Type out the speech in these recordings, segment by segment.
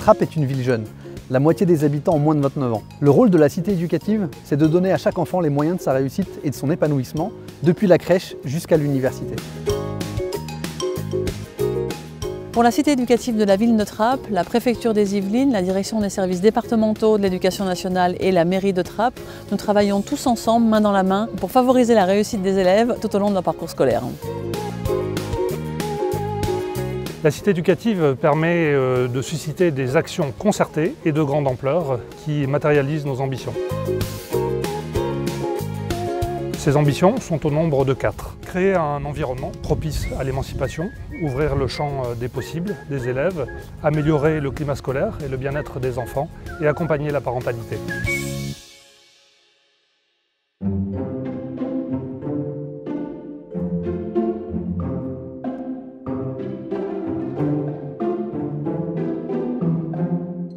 Trappes est une ville jeune. La moitié des habitants ont moins de 29 ans. Le rôle de la cité éducative, c'est de donner à chaque enfant les moyens de sa réussite et de son épanouissement, depuis la crèche jusqu'à l'université. Pour la cité éducative de la ville de Trappes, la préfecture des Yvelines, la direction des services départementaux de l'éducation nationale et la mairie de Trappes, nous travaillons tous ensemble, main dans la main, pour favoriser la réussite des élèves tout au long de leur parcours scolaire. La cité éducative permet de susciter des actions concertées et de grande ampleur qui matérialisent nos ambitions. Ces ambitions sont au nombre de 4. Créer un environnement propice à l'émancipation, ouvrir le champ des possibles des élèves, améliorer le climat scolaire et le bien-être des enfants et accompagner la parentalité.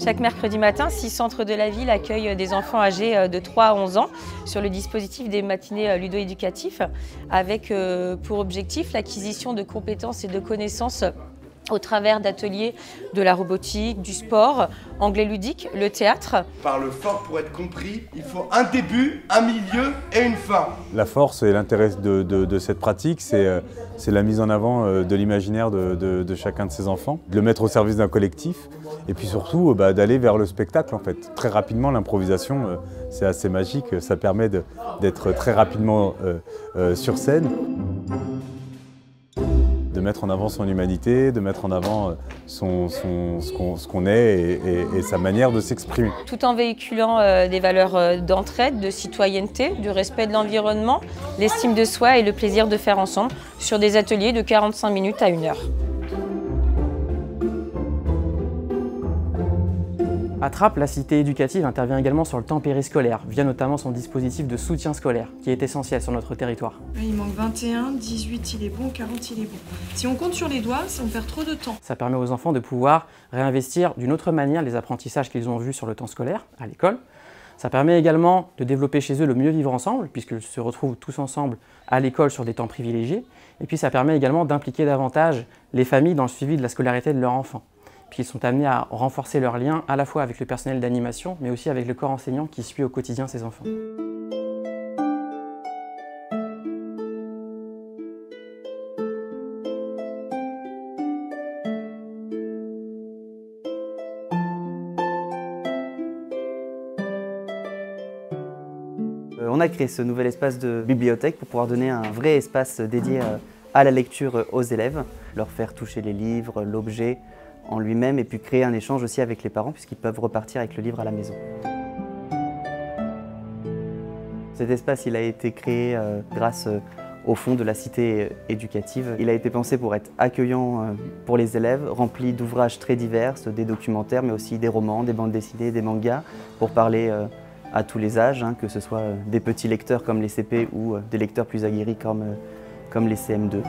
Chaque mercredi matin, 6 centres de la ville accueillent des enfants âgés de 3 à 11 ans sur le dispositif des matinées ludo-éducatifs avec pour objectif l'acquisition de compétences et de connaissances au travers d'ateliers de la robotique, du sport, anglais ludique, le théâtre. Parle fort pour être compris, il faut un début, un milieu et une fin. La force et l'intérêt de cette pratique, c'est la mise en avant de l'imaginaire de chacun de ces enfants, de le mettre au service d'un collectif et puis surtout d'aller vers le spectacle en fait. Très rapidement, l'improvisation, c'est assez magique, ça permet d'être très rapidement sur scène. De mettre en avant son humanité, de mettre en avant ce qu'on est et sa manière de s'exprimer. Tout en véhiculant des valeurs d'entraide, de citoyenneté, du respect de l'environnement, l'estime de soi et le plaisir de faire ensemble sur des ateliers de 45 minutes à 1 heure. À Trappes, la cité éducative intervient également sur le temps périscolaire, via notamment son dispositif de soutien scolaire, qui est essentiel sur notre territoire. Il manque 21, 18 il est bon, 40 il est bon. Si on compte sur les doigts, on perd trop de temps. Ça permet aux enfants de pouvoir réinvestir d'une autre manière les apprentissages qu'ils ont vus sur le temps scolaire, à l'école. Ça permet également de développer chez eux le mieux vivre ensemble, puisqu'ils se retrouvent tous ensemble à l'école sur des temps privilégiés. Et puis ça permet également d'impliquer davantage les familles dans le suivi de la scolarité de leurs enfants. Puis ils sont amenés à renforcer leurs liens à la fois avec le personnel d'animation, mais aussi avec le corps enseignant qui suit au quotidien ces enfants. On a créé ce nouvel espace de bibliothèque pour pouvoir donner un vrai espace dédié à la lecture aux élèves, leur faire toucher les livres, l'objet en lui-même et puis créer un échange aussi avec les parents puisqu'ils peuvent repartir avec le livre à la maison. Cet espace il a été créé grâce au fond de la cité éducative. Il a été pensé pour être accueillant pour les élèves, rempli d'ouvrages très divers, des documentaires mais aussi des romans, des bandes dessinées, des mangas pour parler à tous les âges, que ce soit des petits lecteurs comme les CP ou des lecteurs plus aguerris comme les CM2.